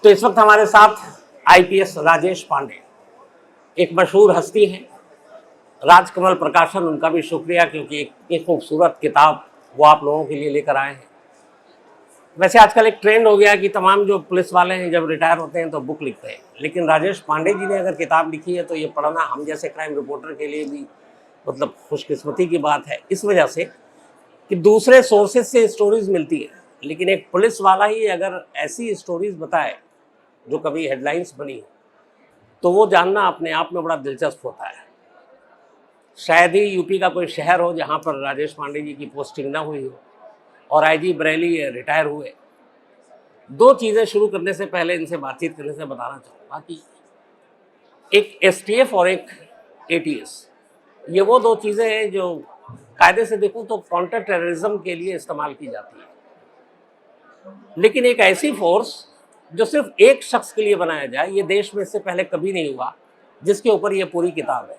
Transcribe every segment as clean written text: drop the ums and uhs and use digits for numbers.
तो इस वक्त हमारे साथ आईपीएस राजेश पांडे, एक मशहूर हस्ती हैं। राजकमल प्रकाशन, उनका भी शुक्रिया, क्योंकि एक खूबसूरत किताब वो आप लोगों के लिए लेकर आए हैं। वैसे आजकल एक ट्रेंड हो गया कि तमाम जो पुलिस वाले हैं जब रिटायर होते हैं तो बुक लिखते हैं, लेकिन राजेश पांडे जी ने अगर किताब लिखी है तो ये पढ़ना हम जैसे क्राइम रिपोर्टर के लिए भी मतलब खुशकिस्मती की बात है, इस वजह से कि दूसरे सोर्सेज से स्टोरीज मिलती है, लेकिन एक पुलिस वाला ही अगर ऐसी स्टोरीज बताए जो कभी हेडलाइंस बनी हो तो वो जानना अपने आप में बड़ा दिलचस्प होता है। शायद ही यूपी का कोई शहर हो जहाँ पर राजेश पांडे जी की पोस्टिंग ना हुई हो और आईजी बरेली रिटायर हुए। दो चीज़ें शुरू करने से पहले, इनसे बातचीत करने से बताना चाहूँगा कि एक एसटीएफ और एक एटीएस, ये वो दो चीज़ें हैं जो कायदे से देखूँ तो काउंटर टेररिज्म के लिए इस्तेमाल की जाती है, लेकिन एक ऐसी फोर्स जो सिर्फ एक शख्स के लिए बनाया जाए, ये देश में इससे पहले कभी नहीं हुआ, जिसके ऊपर ये पूरी किताब है।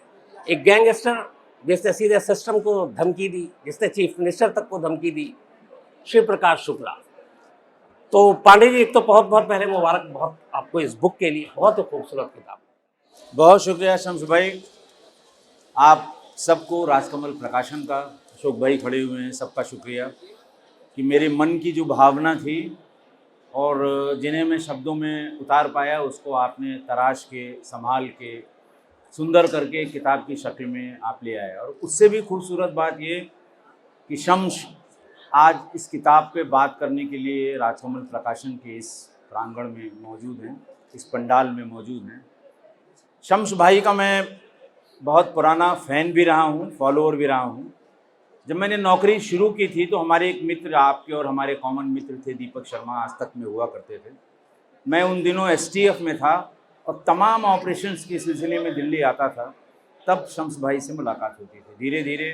एक गैंगस्टर जिसने सीधे सिस्टम को धमकी दी, जिसने चीफ मिनिस्टर तक को धमकी दी, शिव प्रकाश शुक्ला। तो पांडे जी, एक तो बहुत बहुत पहले मुबारक बहुत आपको इस बुक के लिए, बहुत ही खूबसूरत किताब। बहुत शुक्रिया शम्स भाई, आप सबको, राजकमल प्रकाशन का, अशोक भाई खड़े हुए हैं, सबका शुक्रिया कि मेरे मन की जो भावना थी और जिन्हें मैं शब्दों में उतार पाया उसको आपने तराश के, संभाल के, सुंदर करके किताब की शक्ल में आप ले आए। और उससे भी खूबसूरत बात ये कि शम्स आज इस किताब पे बात करने के लिए राजकमल प्रकाशन के इस प्रांगण में मौजूद हैं, इस पंडाल में मौजूद हैं। शम्स भाई का मैं बहुत पुराना फ़ैन भी रहा हूँ, फॉलोअर भी रहा हूँ। जब मैंने नौकरी शुरू की थी तो हमारे एक मित्र, आपके और हमारे कॉमन मित्र थे, दीपक शर्मा, आज तक में हुआ करते थे। मैं उन दिनों एसटीएफ में था और तमाम ऑपरेशंस के सिलसिले में दिल्ली आता था, तब शम्स भाई से मुलाकात होती थी। धीरे धीरे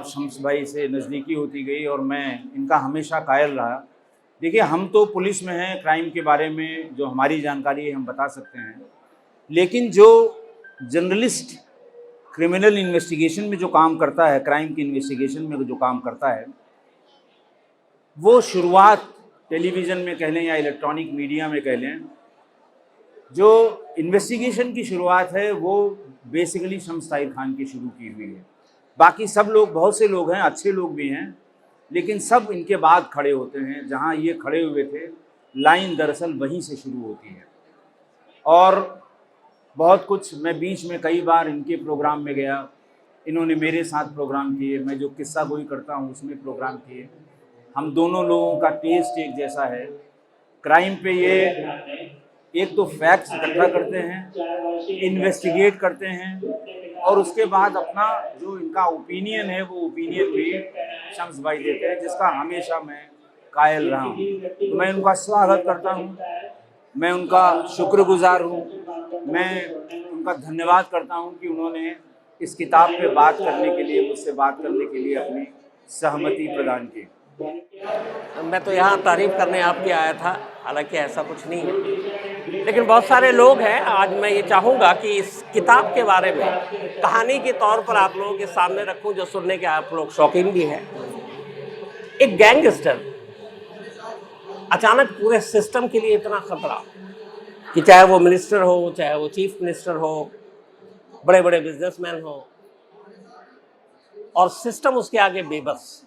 शम्स भाई से नज़दीकी होती गई और मैं इनका हमेशा कायल रहा। देखिए, हम तो पुलिस में हैं, क्राइम के बारे में जो हमारी जानकारी है हम बता सकते हैं, लेकिन जो जर्नलिस्ट क्रिमिनल इन्वेस्टिगेशन में जो काम करता है, क्राइम की इन्वेस्टिगेशन में जो काम करता है, वो शुरुआत टेलीविज़न में कह लें या इलेक्ट्रॉनिक मीडिया में कह लें, जो इन्वेस्टिगेशन की शुरुआत है वो बेसिकली शम्स ताहिर खान की शुरू की हुई है। बाकी सब लोग, बहुत से लोग हैं, अच्छे लोग भी हैं, लेकिन सब इनके बाद खड़े होते हैं। जहाँ ये खड़े हुए थे, लाइन दरअसल वहीं से शुरू होती है। और बहुत कुछ, मैं बीच में कई बार इनके प्रोग्राम में गया, इन्होंने मेरे साथ प्रोग्राम किए, मैं जो किस्सा गोई करता हूँ उसमें प्रोग्राम किए। हम दोनों लोगों का टेस्ट एक जैसा है। क्राइम पे ये एक तो फैक्ट्स इकट्ठा करते हैं, इन्वेस्टिगेट करते हैं, और उसके बाद अपना जो इनका ओपिनियन है वो ओपिनियन भी शम्स भाई देते हैं, जिसका हमेशा मैं कायल रहा हूँ। तो मैं उनका स्वागत करता हूँ, मैं उनका शुक्रगुजार हूँ, मैं उनका धन्यवाद करता हूँ कि उन्होंने इस किताब पे बात करने के लिए, मुझसे बात करने के लिए अपनी सहमति प्रदान की। मैं तो यहाँ तारीफ करने आपके आया था, हालांकि ऐसा कुछ नहीं है, लेकिन बहुत सारे लोग हैं। आज मैं ये चाहूँगा कि इस किताब के बारे में कहानी के तौर पर आप लोगों के सामने रखूँ, जो सुनने के आप लोग शौकीन भी हैं। एक गैंगस्टर, अचानक पूरे सिस्टम के लिए इतना खतरा कि चाहे वो मिनिस्टर हो, चाहे वो चीफ मिनिस्टर हो, बड़े बड़े बिजनेसमैन हो, और सिस्टम उसके आगे बेबस।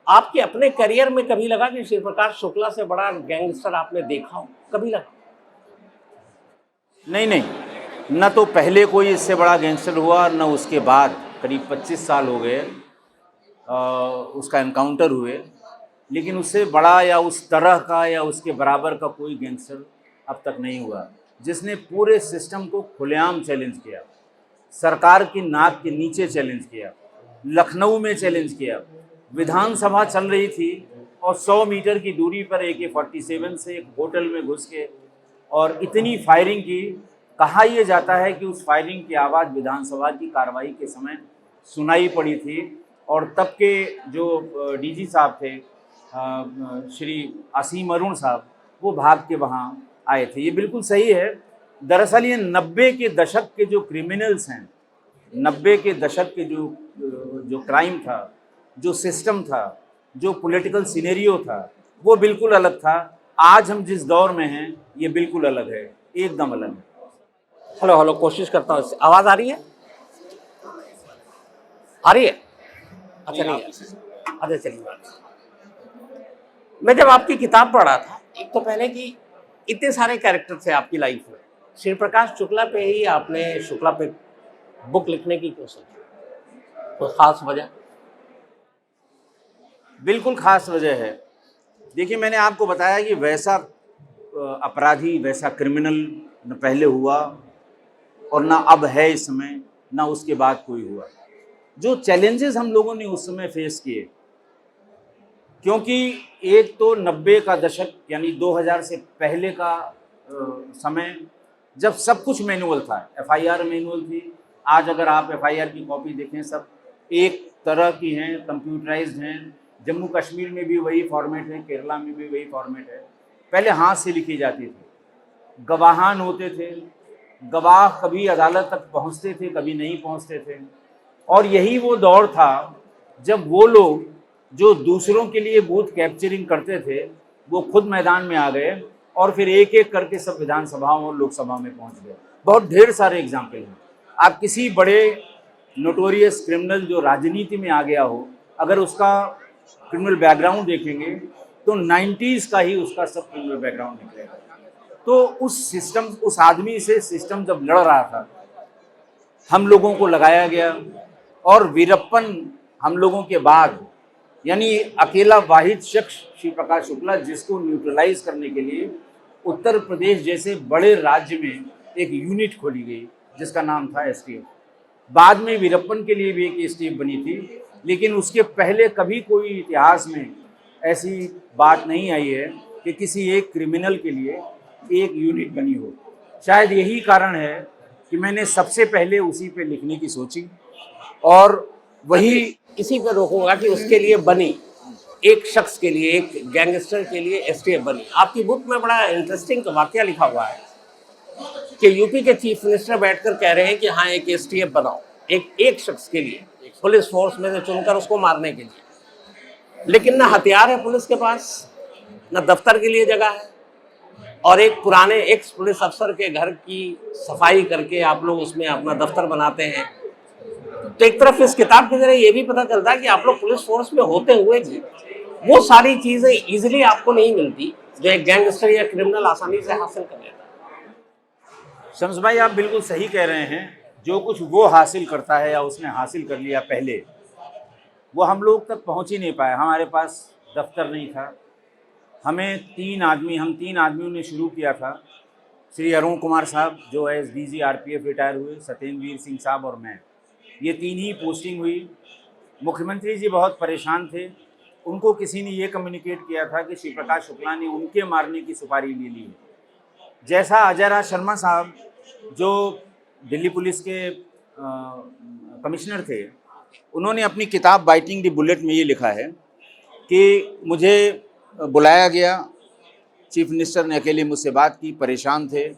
आपके अपने करियर में कभी लगा कि शिव प्रकाश शुक्ला से बड़ा गैंगस्टर आपने देखा हो? कभी लगा? नहीं, न तो पहले कोई इससे बड़ा गैंगस्टर हुआ, न उसके बाद। करीब 25 साल हो गए उसका एनकाउंटर हुए, लेकिन उससे बड़ा या उस तरह का या उसके बराबर का कोई गैंगस्टर अब तक नहीं हुआ, जिसने पूरे सिस्टम को खुलेआम चैलेंज किया, सरकार की नाक के नीचे चैलेंज किया, लखनऊ में चैलेंज किया। विधानसभा चल रही थी और 100 मीटर की दूरी पर AK-47 से एक होटल में घुस के और इतनी फायरिंग की। कहा यह जाता है कि उस फायरिंग की आवाज़ विधानसभा की कार्रवाई के समय सुनाई पड़ी थी, और तब के जो डीजी साहब थे, श्री असीम अरुण साहब, वो भाग के वहाँ आए थे। ये बिल्कुल सही है। दरअसल ये 90 के दशक के जो क्रिमिनल्स हैं, 90 के दशक के जो क्राइम था, जो सिस्टम था, जो पॉलिटिकल सिनेरियो था, वो बिल्कुल अलग था। आज हम जिस दौर में हैं ये बिल्कुल अलग है, एकदम अलग है। हेलो हेलो, कोशिश करता हूँ। आवाज़ आ रही है? आ रही है? अच्छा नहीं है। अच्छा चलिए। मैं जब आपकी किताब पढ़ा था, एक तो पहले कि इतने सारे कैरेक्टर थे आपकी लाइफ में, श्री प्रकाश शुक्ला पे ही आपने शुक्ला पे बुक लिखने की क्यों सोची? कोई खास वजह? बिल्कुल खास वजह है। देखिए, मैंने आपको बताया कि वैसा अपराधी, वैसा क्रिमिनल न पहले हुआ और ना अब है इस समय, ना उसके बाद कोई हुआ। जो चैलेंजेस हम लोगों ने उस समय फेस किए, क्योंकि एक तो 90 का दशक यानी 2000 से पहले का समय, जब सब कुछ मैनुअल था, एफआईआर मैनुअल थी। आज अगर आप एफआईआर की कॉपी देखें, सब एक तरह की हैं, कंप्यूटराइज्ड हैं। जम्मू कश्मीर में भी वही फॉर्मेट है, केरला में भी वही फॉर्मेट है। पहले हाथ से लिखी जाती थी, गवाहान होते थे, गवाह कभी अदालत तक पहुंचते थे, कभी नहीं पहुंचते थे। और यही वो दौर था जब वो लोग जो दूसरों के लिए बूथ कैप्चरिंग करते थे, वो खुद मैदान में आ गए और फिर एक एक करके सब विधानसभाओं और लोकसभा में पहुंच गए। बहुत ढेर सारे एग्जाम्पल हैं। आप किसी बड़े नोटोरियस क्रिमिनल जो राजनीति में आ गया हो, अगर उसका क्रिमिनल बैकग्राउंड देखेंगे तो 90s का ही उसका सब क्रिमिनल बैकग्राउंड निकलेगा। तो उस सिस्टम, उस आदमी से सिस्टम जब लड़ रहा था, हम लोगों को लगाया गया और वीरप्पन हम लोगों के बाद, यानी अकेला वाहिद शख्स श्री प्रकाश शुक्ला, जिसको न्यूट्रलाइज करने के लिए उत्तर प्रदेश जैसे बड़े राज्य में एक यूनिट खोली गई जिसका नाम था एसटीएफ। बाद में वीरप्पन के लिए भी एक एसटीएफ बनी थी, लेकिन उसके पहले कभी कोई इतिहास में ऐसी बात नहीं आई है कि किसी एक क्रिमिनल के लिए एक यूनिट बनी हो। शायद यही कारण है कि मैंने सबसे पहले उसी पे लिखने की सोची और वही इसी पर रोकूंगा कि उसके लिए बनी, एक शख्स के लिए, एक गैंगस्टर के लिए एसटीएफ बनी। आपकी बुक में बड़ा इंटरेस्टिंग वाकया लिखा हुआ है कि यूपी के चीफ मिनिस्टर बैठकर कह रहे हैं कि हाँ एक एसटीएफ बनाओ, एक शख्स के लिए, पुलिस फोर्स में से चुनकर उसको मारने के लिए। लेकिन ना हथियार है पुलिस के पास, ना दफ्तर के लिए जगह है, और एक पुराने एक्स पुलिस अफसर के घर की सफाई करके आप लोग उसमें अपना दफ्तर बनाते हैं। तो एक तरफ इस किताब के जरिए ये भी पता चलता है कि आप लोग पुलिस फोर्स में होते हुए भी वो सारी चीजें इजीली आपको नहीं मिलती जो एक गैंगस्टर या क्रिमिनल आसानी से हासिल कर लेता है। शम्स भाई, आप बिल्कुल सही कह रहे हैं। जो कुछ वो हासिल करता है या उसने हासिल कर लिया पहले, वो हम लोग तक पहुंच ही नहीं पाए। हमारे पास दफ्तर नहीं था। हम तीन आदमियों ने शुरू किया था। श्री अरुण कुमार साहब जो एस डीजी आरपीएफ रिटायर हुए, सत्येंद्र सिंह साहब और मैं, ये तीन ही पोस्टिंग हुई। मुख्यमंत्री जी बहुत परेशान थे। उनको किसी ने ये कम्युनिकेट किया था कि श्री प्रकाश शुक्ला ने उनके मारने की सुपारी ले ली है। जैसा अजय राज शर्मा साहब जो दिल्ली पुलिस के कमिश्नर थे, उन्होंने अपनी किताब बाइटिंग द बुलेट में ये लिखा है कि मुझे बुलाया गया, चीफ मिनिस्टर ने अकेले मुझसे बात की, परेशान थे,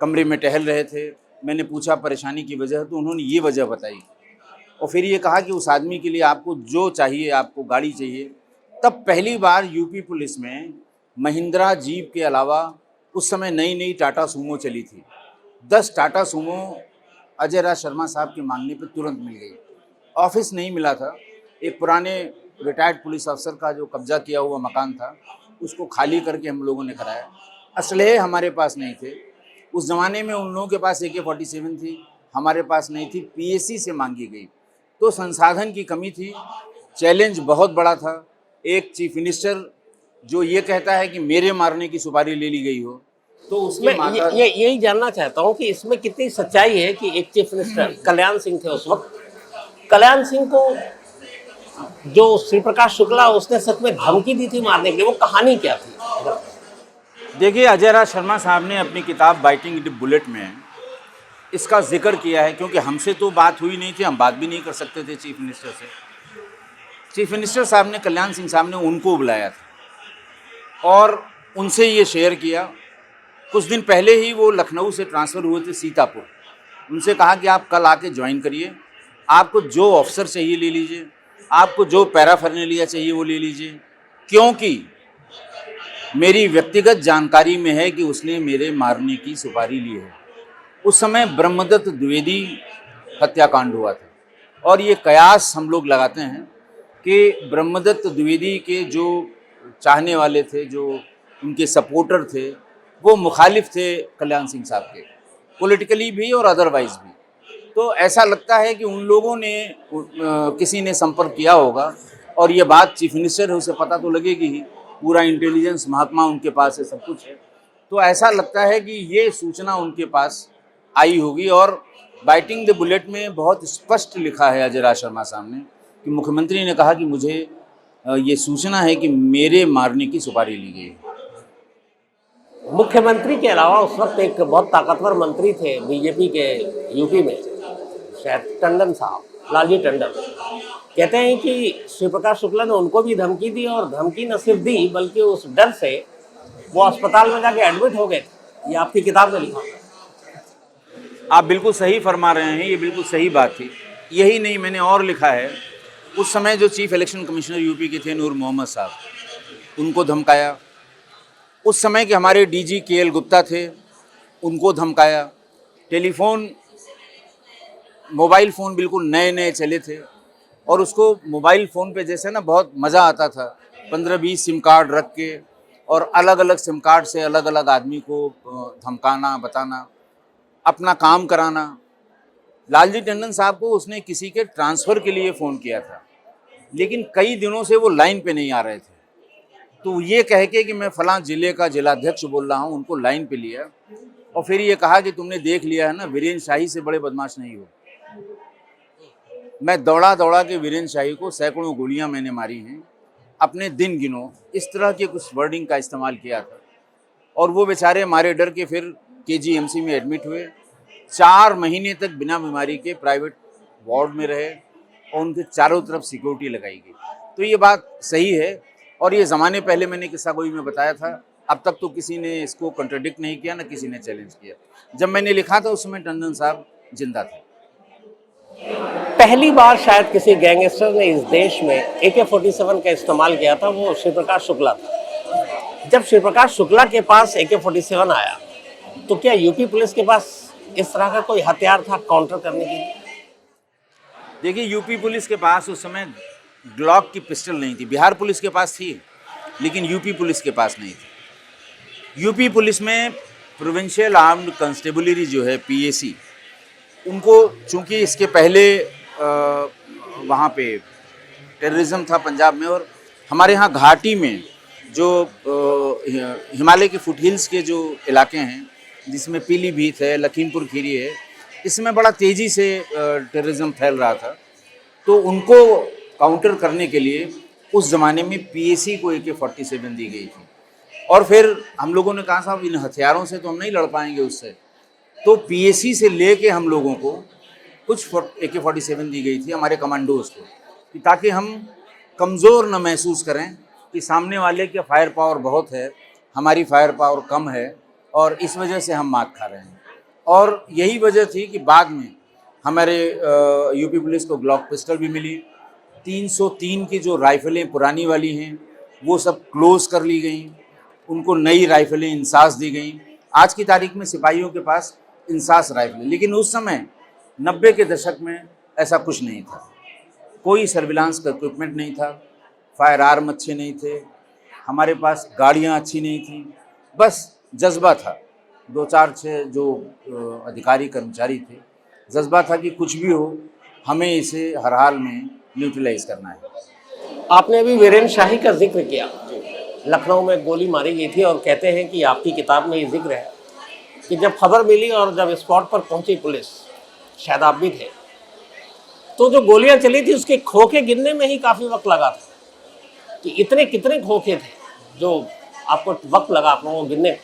कमरे में टहल रहे थे। मैंने पूछा परेशानी की वजह, तो उन्होंने ये वजह बताई और फिर ये कहा कि उस आदमी के लिए आपको जो चाहिए, आपको गाड़ी चाहिए। तब पहली बार यूपी पुलिस में महिंद्रा जीप के अलावा उस समय नई नई टाटा सूमो चली थी। 10 टाटा सूमो अजय राज शर्मा साहब के मांगने पर तुरंत मिल गई। ऑफिस नहीं मिला था। एक पुराने रिटायर्ड पुलिस अफसर का जो कब्जा किया हुआ मकान था, उसको खाली करके हम लोगों ने कराया। असलहे हमारे पास नहीं थे उस ज़माने में। उन लोगों के पास AK-47 थी, हमारे पास नहीं थी। PSC से मांगी गई। तो संसाधन की कमी थी, चैलेंज बहुत बड़ा था। एक चीफ मिनिस्टर जो ये कहता है कि मेरे मारने की सुपारी ले ली गई हो, तो उसमें यही जानना चाहता हूँ कि इसमें कितनी सच्चाई है कि एक चीफ मिनिस्टर कल्याण सिंह थे उस वक्त, कल्याण सिंह को जो श्री प्रकाश शुक्ला उसने सच में धमकी दी थी मारने के लिए, वो कहानी क्या थी? देखिए, अजय राज शर्मा साहब ने अपनी किताब बाइटिंग द बुलेट में इसका जिक्र किया है, क्योंकि हमसे तो बात हुई नहीं थी, हम बात भी नहीं कर सकते थे चीफ मिनिस्टर से। चीफ मिनिस्टर साहब ने, कल्याण सिंह साहब ने उनको बुलाया था और उनसे ये शेयर किया। कुछ दिन पहले ही वो लखनऊ से ट्रांसफ़र हुए थे सीतापुर। उनसे कहा कि आप कल आके ज्वाइन करिए, आपको जो ऑफिसर चाहिए ले लीजिए, आपको जो पैराफर्नेलिया चाहिए वो ले लीजिए, क्योंकि मेरी व्यक्तिगत जानकारी में है कि उसने मेरे मारने की सुपारी ली है। उस समय ब्रह्मदत्त द्विवेदी हत्याकांड हुआ था और ये कयास हम लोग लगाते हैं कि ब्रह्मदत्त द्विवेदी के जो चाहने वाले थे, जो उनके सपोर्टर थे, वो मुखालिफ थे कल्याण सिंह साहब के, पॉलिटिकली भी और अदरवाइज भी। तो ऐसा लगता है कि उन लोगों ने किसी ने संपर्क किया होगा और ये बात चीफ मिनिस्टर है, उसे पता तो लगेगी ही, पूरा इंटेलिजेंस महात्मा उनके पास है, सब कुछ है। तो ऐसा लगता है कि ये सूचना उनके पास आई होगी और बाइटिंग द बुलेट में बहुत स्पष्ट लिखा है अजय राज शर्मा साहब ने कि मुख्यमंत्री ने कहा कि मुझे ये सूचना है कि मेरे मारने की सुपारी ली गई है। मुख्यमंत्री के अलावा उस वक्त एक बहुत ताकतवर मंत्री थे बीजेपी के यूपी में, शायद टंडन साहब, लालजी टंडन। कहते हैं कि शिव प्रकाश शुक्ला ने उनको भी धमकी दी और धमकी न सिर्फ दी बल्कि उस डर से वो अस्पताल में जाके एडमिट हो गए थे। ये आपकी किताब में लिखा। आप बिल्कुल सही फरमा रहे हैं, ये बिल्कुल सही बात थी। यही नहीं, मैंने और लिखा है, उस समय जो चीफ इलेक्शन कमिश्नर यूपी के थे नूर मोहम्मद साहब, उनको धमकाया। उस समय के हमारे डीजी केएल गुप्ता थे, उनको धमकाया। टेलीफोन, मोबाइल फ़ोन बिल्कुल नए नए चले थे और उसको मोबाइल फ़ोन पे जैसे ना बहुत मज़ा आता था, 15-20 सिम कार्ड रख के और अलग अलग सिम कार्ड से अलग अलग आदमी को धमकाना, बताना, अपना काम कराना। लालजी टंडन साहब को उसने किसी के ट्रांसफ़र के लिए फ़ोन किया था, लेकिन कई दिनों से वो लाइन पे नहीं आ रहे थे। तो ये कह के कि मैं फ़लाँ ज़िले का जिलाध्यक्ष बोल रहा हूँ, उनको लाइन पे लिया और फिर ये कहा कि तुमने देख लिया है ना, वीरेंद्र शाही से बड़े बदमाश नहीं हो। मैं दौड़ा दौड़ा के वीरेंद्र शाही को सैकड़ों गोलियां मैंने मारी हैं, अपने दिन गिनो, इस तरह के कुछ वर्डिंग का इस्तेमाल किया था। और वो बेचारे मारे डर के फिर केजीएमसी में एडमिट हुए, 4 महीने तक बिना बीमारी के प्राइवेट वार्ड में रहे और उनके चारों तरफ सिक्योरिटी लगाई गई। तो ये बात सही है और ये ज़माने पहले मैंने किस्सा गोई में बताया था। अब तक तो किसी ने इसको कंट्राडिक्ट नहीं किया, ना किसी ने चैलेंज किया। जब मैंने लिखा था उस समय टंडन साहब जिंदा थे। पहली बार शायद किसी गैंगस्टर ने इस देश में AK-47 का इस्तेमाल किया था, वो शिव प्रकाश शुक्ला था। जब शिव प्रकाश शुक्ला के पास AK-47 आया तो क्या यूपी पुलिस के पास इस तरह का कोई हथियार था काउंटर करने के लिए? देखिए, यूपी पुलिस के पास उस समय ग्लॉक की पिस्टल नहीं थी। बिहार पुलिस के पास थी, लेकिन यूपी पुलिस के पास नहीं थी। यूपी पुलिस में प्रोविंशियल आर्म्ड कंस्टेबलरी जो है, PAC, उनको चूँकि इसके पहले वहाँ पे टेररिज्म था पंजाब में, और हमारे यहाँ घाटी में जो हिमालय के फुटहिल्स के जो इलाके हैं, जिसमें पीलीभीत है, लखीमपुर खीरी है, इसमें बड़ा तेज़ी से टेररिज्म फैल रहा था। तो उनको काउंटर करने के लिए उस ज़माने में PAC को AK-47 दी गई थी। और फिर हम लोगों ने कहा साहब इन हथियारों से तो हम नहीं लड़ पाएंगे उससे, तो PAC से लेके हम लोगों को कुछ AK-47 दी गई थी हमारे कमांडोज को, कि ताकि हम कमज़ोर न महसूस करें कि सामने वाले के फायर पावर बहुत है, हमारी फायर पावर कम है और इस वजह से हम मात खा रहे हैं। और यही वजह थी कि बाद में हमारे यूपी पुलिस को ग्लॉक पिस्टल भी मिली। 303 की जो राइफ़लें पुरानी वाली हैं वो सब क्लोज़ कर ली गई, उनको नई राइफ़लें इंसास दी गई। आज की तारीख में सिपाहियों के पास इंसास राइफ़लें, लेकिन उस समय 90 के दशक में ऐसा कुछ नहीं था। कोई सर्विलांस का इक्विपमेंट नहीं था, फायर आर्म अच्छे नहीं थे, हमारे पास गाड़ियाँ अच्छी नहीं थी, बस जज्बा था। 2-4-6 जो अधिकारी कर्मचारी थे, जज्बा था कि कुछ भी हो हमें इसे हर हाल में न्यूट्रलाइज करना है। आपने अभी वीरेंद्र शाही का जिक्र किया, लखनऊ में गोली मारी गई थी, और कहते हैं कि आपकी किताब में ये जिक्र है कि जब खबर मिली और जब स्पॉट पर पहुंची पुलिस, शायद आप भी थे, तो जो गोलियां चली थी उसके खोखे गिनने में ही काफ़ी वक्त लगा था कि इतने कितने खोखे थे जो आपको वक्त लगा आप लोगों को गिनने।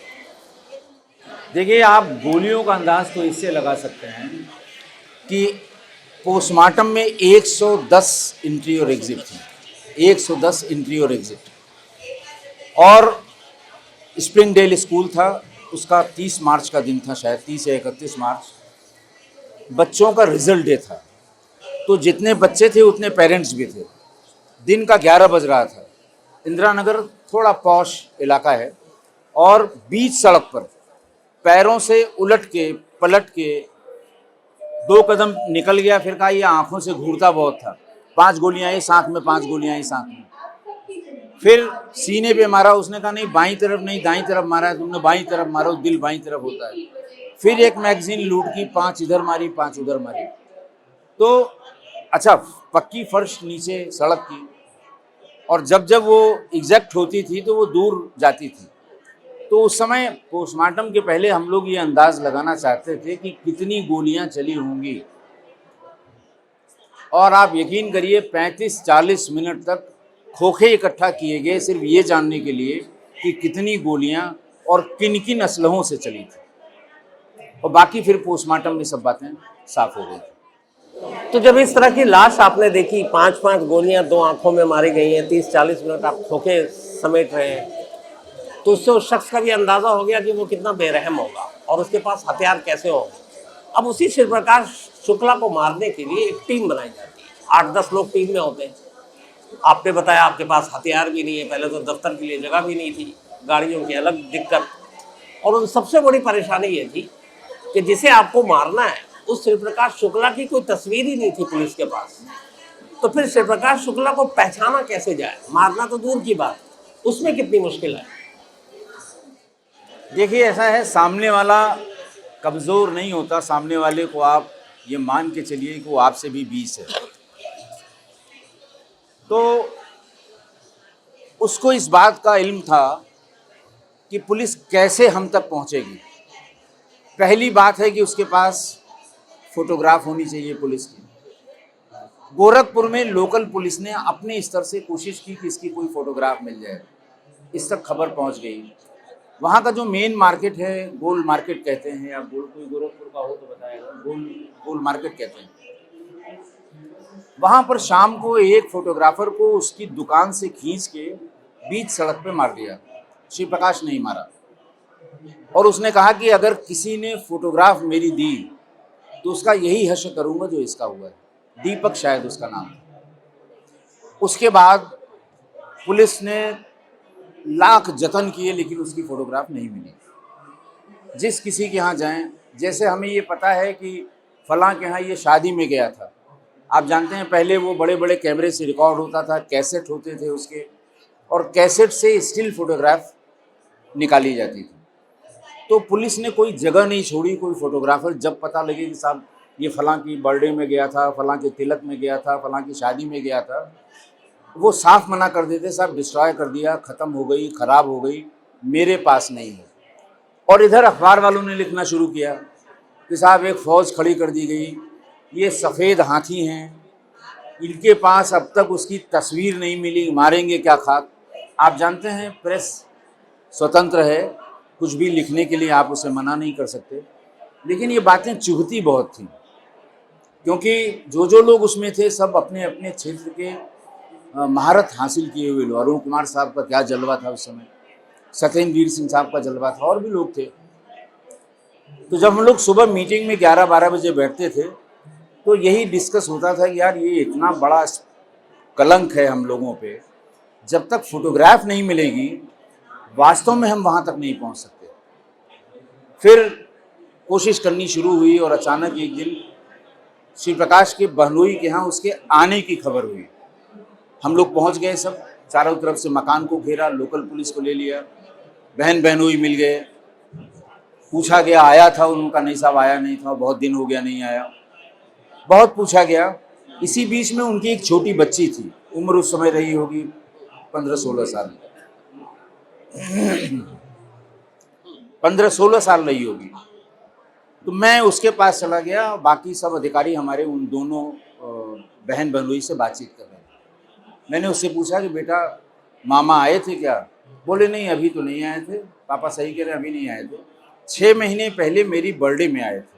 देखिए, आप गोलियों का अंदाज़ तो इससे लगा सकते हैं कि पोस्टमार्टम में 110 एंट्री और एग्जिट थी, 110 एंट्री और एग्जिट। और स्प्रिंगडेल स्कूल था, उसका 30 मार्च का दिन था, शायद 30 या 31 मार्च, बच्चों का रिजल्ट डे था। तो जितने बच्चे थे उतने पेरेंट्स भी थे। दिन का 11 बज रहा था। इंदिरा नगर थोड़ा पॉश इलाका है, और बीच सड़क पर पैरों से उलट के पलट के 2 कदम निकल गया। फिर कहा ये आंखों से घूरता बहुत था। 5 गोलियां आई साथ में, 5 गोलियां आई साथ में। फिर सीने पे मारा। उसने कहा नहीं बाईं तरफ नहीं दाईं तरफ मारा है तुमने, बाईं तरफ मारो, दिल बाईं तरफ होता है। फिर एक मैगजीन लूट की, 5 इधर मारी 5 उधर मारी। तो अच्छा, पक्की फर्श नीचे सड़क की, और जब जब वो एग्जैक्ट होती थी तो वो दूर जाती थी। तो उस समय पोस्टमार्टम के पहले हम लोग ये अंदाज लगाना चाहते थे कि कितनी गोलियां चली होंगी। और आप यकीन करिए 35-40 मिनट तक खोखे इकट्ठा किए गए सिर्फ ये जानने के लिए कि कितनी गोलियां और किन किन असलहों से चली थी। और बाकी फिर पोस्टमार्टम में सब बातें साफ हो गई। तो जब इस तरह की लाश आपने देखी, 5-5 गोलियां 2 आंखों में मारी गई हैं, 30-40 मिनट आप खोखे समेट रहे हैं, तो उससे उस शख्स का भी अंदाजा हो गया कि वो कितना बेरहम होगा और उसके पास हथियार कैसे होंगे। अब उसी शिव प्रकाश शुक्ला को मारने के लिए एक टीम बनाई जाती है, 8-10 लोग टीम में होते हैं। आपने बताया आपके पास हथियार भी नहीं है, पहले तो दफ्तर के लिए जगह भी नहीं थी, गाड़ियों की अलग दिक्कत, और उन सबसे बड़ी परेशानी ये थी कि जिसे आपको मारना है उस शिव प्रकाश शुक्ला की कोई तस्वीर ही नहीं थी पुलिस के पास। तो फिर शिव प्रकाश शुक्ला को पहचाना कैसे जाए? मारना तो दूर की बात, उसमें कितनी मुश्किल है। देखिए ऐसा है, सामने वाला कमज़ोर नहीं होता, सामने वाले को आप ये मान के चलिए कि वो आपसे भी 20 है। तो उसको इस बात का इल्म था कि पुलिस कैसे हम तक पहुंचेगी। पहली बात है कि उसके पास फोटोग्राफ होनी चाहिए पुलिस की। गोरखपुर में लोकल पुलिस ने अपने स्तर से कोशिश की कि इसकी कोई फोटोग्राफ मिल जाए, इस तक खबर पहुंच गई। वहाँ का जो मेन मार्केट है, गोल मार्केट कहते हैं, या गोल, कोई गोरखपुर का हो तो बताएगा, गोल मार्केट कहते हैं। वहाँ पर शाम को एक फोटोग्राफर को उसकी दुकान से खींच के बीच सड़क पे मार दिया। शिव प्रकाश नहीं मारा। और उसने कहा कि अगर किसी ने फोटोग्राफ मेरी दी तो उसका यही हश्र करूँगा जो इसका हुआ है। दीपक शायद उसका नाम था। उसके बाद पुलिस ने लाख जतन किए लेकिन उसकी फोटोग्राफ नहीं मिली। जिस किसी के यहाँ जाएं, जैसे हमें ये पता है कि फलां के यहाँ ये शादी में गया था, आप जानते हैं पहले वो बड़े बड़े कैमरे से रिकॉर्ड होता था, कैसेट होते थे उसके, और कैसेट से स्टिल फोटोग्राफ निकाली जाती थी। तो पुलिस ने कोई जगह नहीं छोड़ी, कोई फोटोग्राफर जब पता लगे कि साहब ये फलां की बर्थडे में गया था, फलां के तिलक में गया था, फलां की शादी में गया था, वो साफ मना कर देते, साहब डिस्ट्रॉय कर दिया, ख़त्म हो गई, ख़राब हो गई, मेरे पास नहीं है। और इधर अखबार वालों ने लिखना शुरू किया कि साहब एक फ़ौज खड़ी कर दी गई, ये सफ़ेद हाथी हैं, इनके पास अब तक उसकी तस्वीर नहीं मिली, मारेंगे क्या खाक। आप जानते हैं प्रेस स्वतंत्र है, कुछ भी लिखने के लिए आप उसे मना नहीं कर सकते। लेकिन ये बातें चुभती बहुत थी, क्योंकि जो लोग उसमें थे सब अपने अपने क्षेत्र के महारत हासिल किए हुए लोग। अरुण कुमार साहब का क्या जलवा था उस समय, सत्येंद्र सिंह साहब का जलवा था, और भी लोग थे। तो जब हम लोग सुबह मीटिंग में 11-12 बजे बैठते थे तो यही डिस्कस होता था कि यार ये इतना बड़ा कलंक है हम लोगों पे, जब तक फोटोग्राफ नहीं मिलेगी वास्तव में हम वहाँ तक नहीं पहुँच सकते। फिर कोशिश करनी शुरू हुई और अचानक एक दिन शिव प्रकाश के बहनोई के यहाँ उसके आने की खबर हुई। हम लोग पहुँच गए, सब चारों तरफ से मकान को घेरा, लोकल पुलिस को ले लिया, बहन बहनोई मिल गए, पूछा गया आया था, उनका नहीं साहब आया नहीं था, बहुत दिन हो गया नहीं आया। बहुत पूछा गया। इसी बीच में उनकी एक छोटी बच्ची थी, उम्र उस समय रही होगी 15-16 साल, 15-16 साल रही होगी। तो मैं उसके पास चला गया, बाकी सब अधिकारी हमारे उन दोनों बहन बहनोई से बातचीत कर रहे हैं। मैंने उससे पूछा कि बेटा मामा आए थे क्या? बोले नहीं अभी तो नहीं आए थे, पापा सही कह रहे हैं अभी नहीं आए थे, 6 महीने पहले मेरी बर्थडे में आए थे।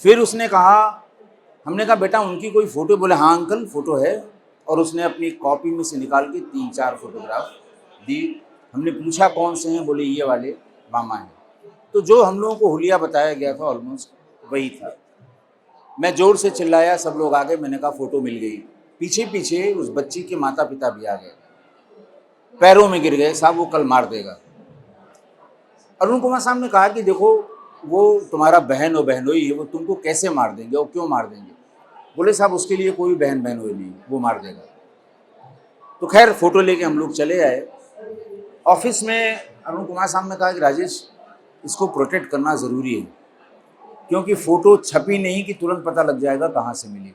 फिर उसने कहा, हमने कहा बेटा उनकी कोई फ़ोटो? बोले हाँ अंकल फ़ोटो है, और उसने अपनी कॉपी में से निकाल के 3-4 फोटोग्राफ दी। हमने पूछा कौन से हैं? बोले ये वाले मामा हैं। तो जो हम लोगों को हुलिया बताया गया था ऑलमोस्ट वही था। मैं जोर से चिल्लाया, सब लोग आ गए, मैंने कहा फ़ोटो मिल गई। पीछे पीछे उस बच्ची के माता पिता भी आ गए। पैरों में गिर गए, साहब वो कल मार देगा। अरुण कुमार साहब ने कहा कि देखो वो तुम्हारा बहन और बहनोई है, वो तुमको कैसे मार देंगे और क्यों मार देंगे? बोले साहब उसके लिए कोई बहन बहनोई नहीं, वो मार देगा। तो खैर फोटो लेके हम लोग चले आए। ऑफिस में अरुण कुमार साहब ने कहा कि राजेश इसको प्रोटेक्ट करना ज़रूरी है, क्योंकि फ़ोटो छपी नहीं कि तुरंत पता लग जाएगा कहाँ से मिली,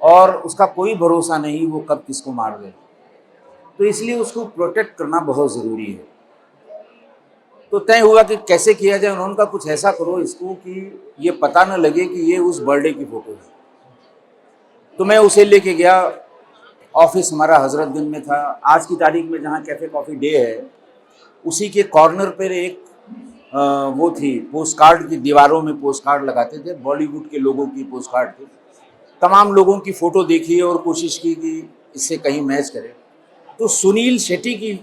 और उसका कोई भरोसा नहीं वो कब किसको मार दे, तो इसलिए उसको प्रोटेक्ट करना बहुत ज़रूरी है। तो तय हुआ कि कैसे किया जाए। उन्होंने कहा कुछ ऐसा करो इसको कि ये पता न लगे कि ये उस बर्थडे की फ़ोटो है। तो मैं उसे लेके गया। ऑफिस हमारा हजरतगंज में था। आज की तारीख में जहाँ कैफ़े कॉफ़ी डे है, उसी के कॉर्नर पर एक वो थी, पोस्ट कार्ड की दीवारों में पोस्ट कार्ड लगाते थे, बॉलीवुड के लोगों की पोस्ट कार्ड थी। तमाम लोगों की फ़ोटो देखी और कोशिश की कि इससे कहीं मैच करे, तो सुनील शेट्टी की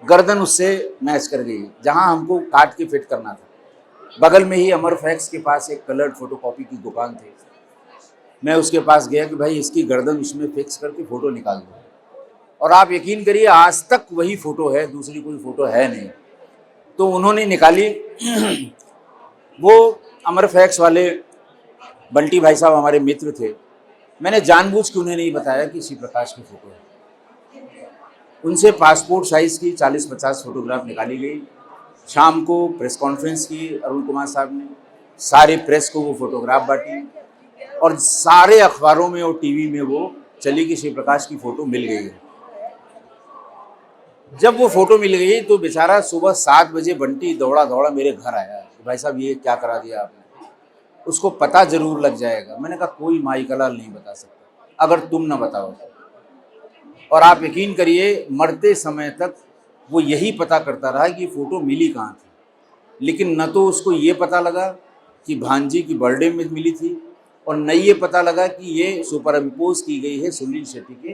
गर्दन उससे मैच कर गई, जहां हमको काट के फिट करना था। बगल में ही अमर फैक्स के पास एक कलर्ड फोटोकॉपी की दुकान थी। मैं उसके पास गया कि भाई इसकी गर्दन उसमें फिक्स करके फ़ोटो निकाल दो, और आप यकीन करिए आज तक वही फ़ोटो है, दूसरी कोई फ़ोटो है नहीं। तो उन्होंने निकाली। वो अमर फैक्स वाले बंटी भाई साहब हमारे मित्र थे। मैंने जानबूझ के उन्हें नहीं बताया कि श्री प्रकाश की फ़ोटो है। उनसे पासपोर्ट साइज़ की 40-50 फोटोग्राफ निकाली गई। शाम को प्रेस कॉन्फ्रेंस की अरुण कुमार साहब ने, सारे प्रेस को वो फोटोग्राफ बांटी, और सारे अखबारों में और टीवी में वो चली कि श्री प्रकाश की फ़ोटो मिल गई है। जब वो फ़ोटो मिल गई तो बेचारा सुबह 7 बजे बंटी दौड़ा दौड़ा मेरे घर आया कि भाई साहब ये क्या करा दिया आपने, उसको पता ज़रूर लग जाएगा। मैंने कहा कोई माई का लाल नहीं बता सकता अगर तुम ना बताओ तो। और आप यकीन करिए मरते समय तक वो यही पता करता रहा कि फ़ोटो मिली कहाँ थी, लेकिन न तो उसको ये पता लगा कि भांजी की बर्थडे में मिली थी, और न ये पता लगा कि ये सुपर इम्पोज की गई है सुनील शेट्टी के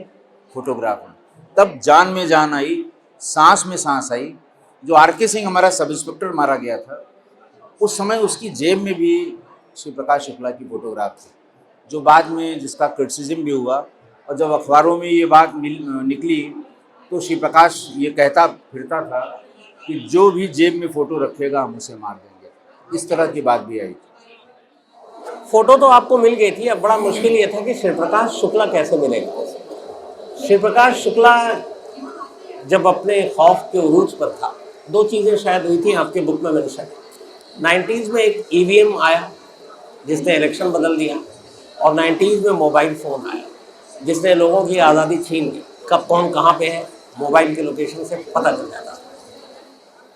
फोटोग्राफ में। तब जान में जान आई, सांस में सांस आई। जो आर.के. सिंह हमारा सब इंस्पेक्टर मारा गया था, उस समय उसकी जेब में भी श्री प्रकाश शुक्ला की फ़ोटोग्राफ थी, जो बाद में जिसका क्रिटिसिज्म भी हुआ। और जब अखबारों में ये बात निकली तो श्री प्रकाश ये कहता फिरता था कि जो भी जेब में फ़ोटो रखेगा हम उसे मार देंगे। इस तरह की बात भी आई थी। फोटो तो आपको मिल गई थी, अब बड़ा मुश्किल ये था कि श्री प्रकाश शुक्ला कैसे मिलेगा। श्री प्रकाश शुक्ला जब अपने खौफ के उरूज पर था, दो चीज़ें शायद हुई थी, आपके बुक में मेंशन है। 90s में एक EVM आया जिसने इलेक्शन बदल दिया, और 90s में मोबाइल फ़ोन आया जिसने लोगों की आज़ादी छीन ली। कब कौन कहाँ पे है मोबाइल के लोकेशन से पता चल जाता।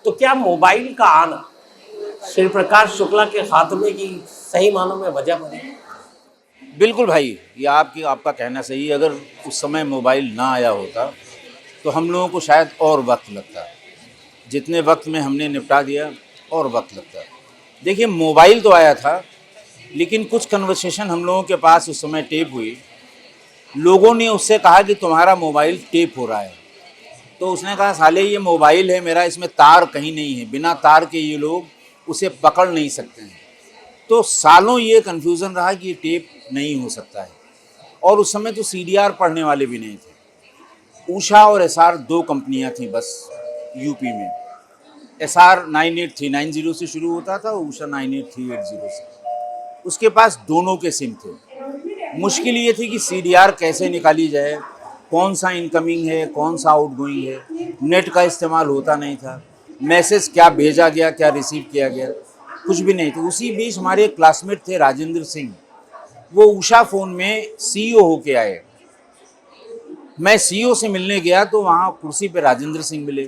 तो क्या मोबाइल का आना श्री प्रकाश शुक्ला के खात्मे की सही मानों में वजह बनी? बिल्कुल भाई, ये आपका कहना सही है। अगर उस समय मोबाइल ना आया होता तो हम लोगों को शायद और वक्त लगता। जितने वक्त में हमने निपटा दिया और वक्त लगता। देखिए मोबाइल तो आया था, लेकिन कुछ कन्वर्सेशन हम लोगों के पास उस समय टेप हुई। लोगों ने उससे कहा कि तुम्हारा मोबाइल टेप हो रहा है, तो उसने कहा साले ये मोबाइल है मेरा, इसमें तार कहीं नहीं है, बिना तार के ये लोग उसे पकड़ नहीं सकते हैं। तो सालों ये कन्फ्यूज़न रहा कि ये टेप नहीं हो सकता है। और उस समय तो CDR पढ़ने वाले भी नहीं थे। उषा और SR 2 कंपनियां थी बस यूपी में। SR 98390 से शुरू होता था, उषा 98380 से। उसके पास दोनों के सिम थे। मुश्किल ये थी कि CDR कैसे निकाली जाए, कौन सा इनकमिंग है कौन सा आउटगोइंग है। नेट का इस्तेमाल होता नहीं था, मैसेज क्या भेजा गया क्या रिसीव किया गया कुछ भी नहीं। तो उसी बीच हमारे एक क्लासमेट थे राजेंद्र सिंह, वो उषा फ़ोन में CEO होके आए। मैं CEO से मिलने गया तो वहाँ कुर्सी पे राजेंद्र सिंह मिले।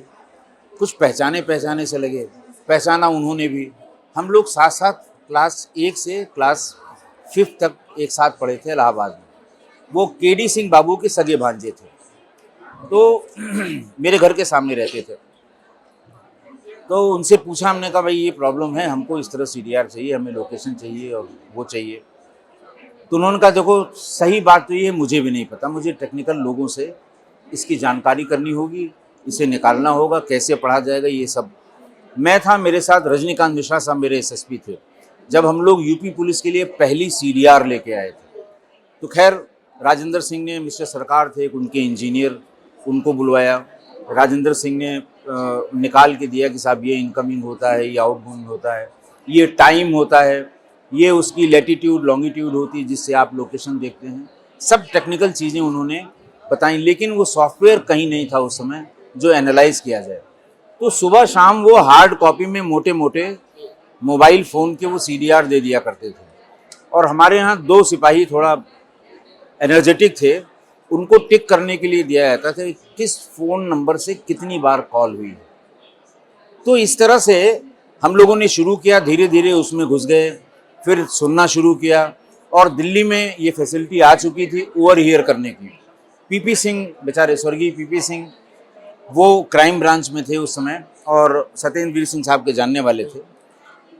कुछ पहचाने से लगे, पहचाना उन्होंने भी। हम लोग साथ साथ क्लास 1 से क्लास 5 तक एक साथ पढ़े थे इलाहाबाद में। वो KD सिंह बाबू के सगे भांजे थे, तो मेरे घर के सामने रहते थे। तो उनसे पूछा हमने, कहा भाई ये प्रॉब्लम है, हमको इस तरह CDR चाहिए, हमें लोकेशन चाहिए और वो चाहिए। तो उन्होंने कहा देखो सही बात तो ये मुझे भी नहीं पता, मुझे टेक्निकल लोगों से इसकी जानकारी करनी होगी, इसे निकालना होगा, कैसे पढ़ा जाएगा ये सब। मैं था, मेरे साथ रजनीकांत मिश्रा साहब मेरे SSP थे। जब हम लोग यूपी पुलिस के लिए पहली CDR लेके आए थे, तो खैर राजेंद्र सिंह ने, मिस्टर सरकार थे उनके इंजीनियर, उनको बुलवाया। राजेंद्र सिंह ने निकाल के दिया कि साहब ये इनकमिंग होता है, ये आउटगोइंग होता है, ये टाइम होता है, ये उसकी लैटिट्यूड लॉन्गिट्यूड होती है जिससे आप लोकेशन देखते हैं। सब टेक्निकल चीज़ें उन्होंने बताई, लेकिन वो सॉफ्टवेयर कहीं नहीं था उस समय जो एनालाइज किया जाए। तो सुबह शाम वो हार्ड कॉपी में मोटे मोटे मोबाइल फ़ोन के वो CDR दे दिया करते थे। और हमारे यहाँ 2 सिपाही थोड़ा एनर्जेटिक थे, उनको टिक करने के लिए दिया जाता था किस फ़ोन नंबर से कितनी बार कॉल हुई। तो इस तरह से हम लोगों ने शुरू किया, धीरे धीरे उसमें घुस गए, फिर सुनना शुरू किया। और दिल्ली में ये फैसिलिटी आ चुकी थी ओवर हियर करने की। PP सिंह, बेचारे स्वर्गीय PP सिंह, वो क्राइम ब्रांच में थे उस समय और सत्येंद्र वीर सिंह साहब के जानने वाले थे।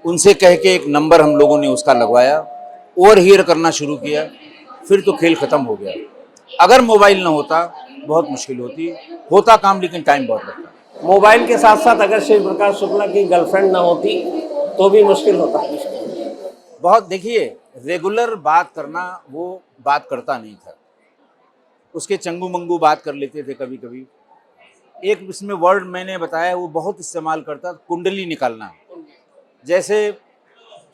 उनसे कह के एक नंबर हम लोगों ने उसका लगवाया, ओवर हियर करना शुरू किया, फिर तो खेल ख़त्म हो गया। अगर मोबाइल ना होता बहुत मुश्किल होता काम, लेकिन टाइम बहुत लगता। मोबाइल के साथ साथ अगर शिव प्रकाश शुक्ला की गर्लफ्रेंड ना होती तो भी मुश्किल होता। बहुत, देखिए, रेगुलर बात करना वो बात करता नहीं था, उसके चंगू मंगू बात कर लेते थे कभी कभी। एक इसमें वर्ड मैंने बताया वो बहुत इस्तेमाल करता, कुंडली निकालना। जैसे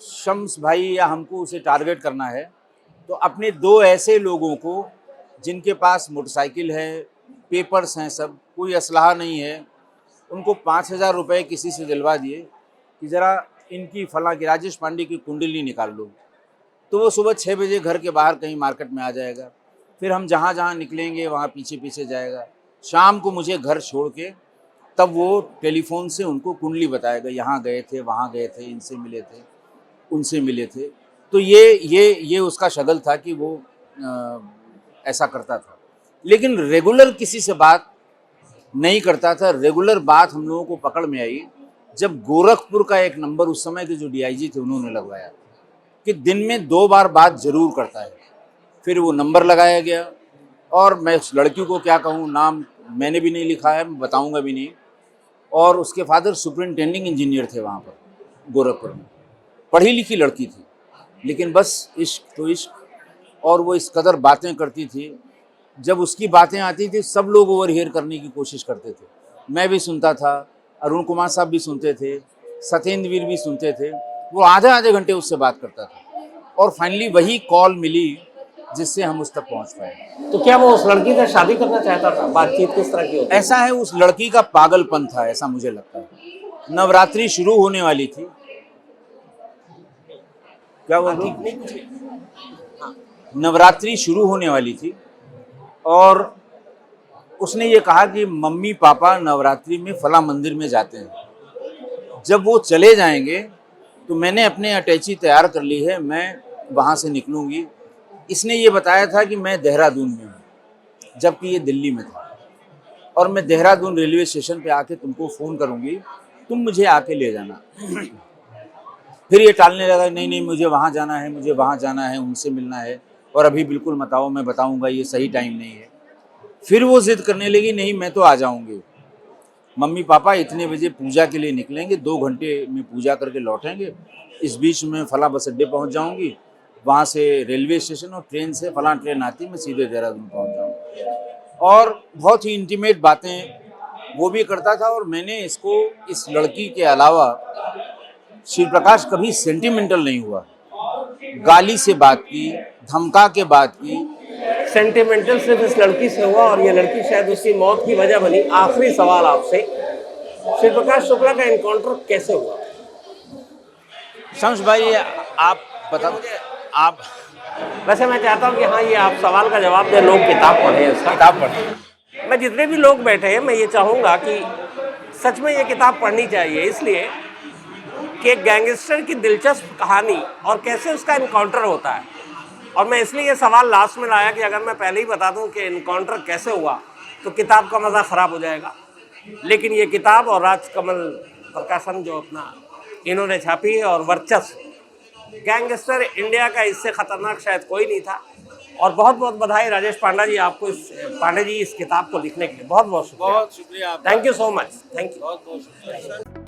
शम्स भाई या हमको उसे टारगेट करना है तो अपने 2 ऐसे लोगों को जिनके पास मोटरसाइकिल है, पेपर्स हैं, सब कोई असलहा नहीं है, उनको 5,000 रुपये किसी से दिलवा दिए कि ज़रा इनकी फलां की राजेश पांडे की कुंडली निकाल लो। तो वो सुबह 6 बजे घर के बाहर कहीं मार्केट में आ जाएगा, फिर हम जहाँ जहाँ निकलेंगे वहाँ पीछे पीछे जाएगा। शाम को मुझे घर छोड़ के तब वो टेलीफोन से उनको कुंडली बताएगा, यहाँ गए थे, वहाँ गए थे, इनसे मिले थे, उनसे मिले थे। तो ये उसका शगल था कि वो ऐसा करता था, लेकिन रेगुलर किसी से बात नहीं करता था। रेगुलर बात हम लोगों को पकड़ में आई जब गोरखपुर का एक नंबर उस समय के जो DIG थे उन्होंने लगवाया कि दिन में 2 बार बात जरूर करता है। फिर वो नंबर लगाया गया और मैं उस लड़की को क्या कहूँ, नाम मैंने भी नहीं लिखा है, मैं बताऊँगा भी नहीं। और उसके फादर सुपरिंटेंडिंग इंजीनियर थे वहाँ पर गोरखपुर में, पढ़ी लिखी लड़की थी, लेकिन बस इश्क तो इश्क। और वो इस कदर बातें करती थी, जब उसकी बातें आती थी सब लोग ओवर हियर करने की कोशिश करते थे। मैं भी सुनता था, अरुण कुमार साहब भी सुनते थे, सत्येंद्र वीर भी सुनते थे। वो आधे घंटे उससे बात करता था और फाइनली वही कॉल मिली जिससे हम उस तक पहुंच पाए। तो क्या वो उस लड़की से शादी करना चाहता था? बातचीत किस तरह की होती? ऐसा है, उस लड़की का पागलपन था, ऐसा मुझे लगता है। नवरात्रि शुरू होने वाली थी, क्या वो नवरात्रि शुरू होने वाली थी और उसने ये कहा कि मम्मी पापा नवरात्रि में फला मंदिर में जाते हैं, जब वो चले जाएंगे तो मैंने अपने अटैची तैयार कर ली है, मैं वहाँ से निकलूँगी। इसने ये बताया था कि मैं देहरादून में हूँ, जबकि ये दिल्ली में था, और मैं देहरादून रेलवे स्टेशन पे आके तुमको फ़ोन करूँगी, तुम मुझे आके ले जाना। फिर ये टालने लगा, नहीं नहीं मुझे वहाँ जाना है, मुझे वहाँ जाना है, उनसे मिलना है, और अभी बिल्कुल मत आओ, मैं बताऊँगा, ये सही टाइम नहीं है। फिर वो ज़िद करने लगी, नहीं मैं तो आ जाऊँगी, मम्मी पापा इतने बजे पूजा के लिए निकलेंगे, 2 घंटे में पूजा करके लौटेंगे, इस बीच में फला बस अड्डे पहुँच जाऊँगी, वहाँ से रेलवे स्टेशन और ट्रेन से फला ट्रेन आती, मैं सीधे देहरादून पहुँच जाऊँगी। और बहुत ही इंटीमेट बातें वो भी करता था। और मैंने इसको, इस लड़की के अलावा शिव प्रकाश कभी सेंटिमेंटल नहीं हुआ, गाली से बात की, धमका के बात की। सेंटिमेंटल सिर्फ इस लड़की से हुआ और ये लड़की शायद उसकी मौत की वजह बनी। आखिरी सवाल आपसे, शिव प्रकाश शुक्ला का एनकाउंटर कैसे हुआ? शम्स भाई आप बता, आप वैसे मैं चाहता हूँ कि हाँ, ये आप सवाल का जवाब दें, लोग किताब पढ़ें, इसका किताब पढ़ें। मैं जितने भी लोग बैठे हैं, मैं ये चाहूँगा कि सच में ये किताब पढ़नी चाहिए, इसलिए कि एक गैंगस्टर की दिलचस्प कहानी और कैसे उसका इनकाउंटर होता है। और मैं इसलिए ये सवाल लास्ट में लाया कि अगर मैं पहले ही बता दूं कि इनकाउंटर कैसे हुआ तो किताब का मज़ा ख़राब हो जाएगा। लेकिन ये किताब और राजकमल प्रकाशन जो अपना इन्होंने छापी है, और वर्चस्व, गैंगस्टर इंडिया का इससे ख़तरनाक शायद कोई नहीं था। और बहुत बहुत बधाई राजेश पांडा जी, आपको पांडे जी इस किताब को लिखने के लिए बहुत बहुत शुक्रिया। बहुत शुक्रिया, thank you so much, thank you. बहुत बहुत शुक्रिया।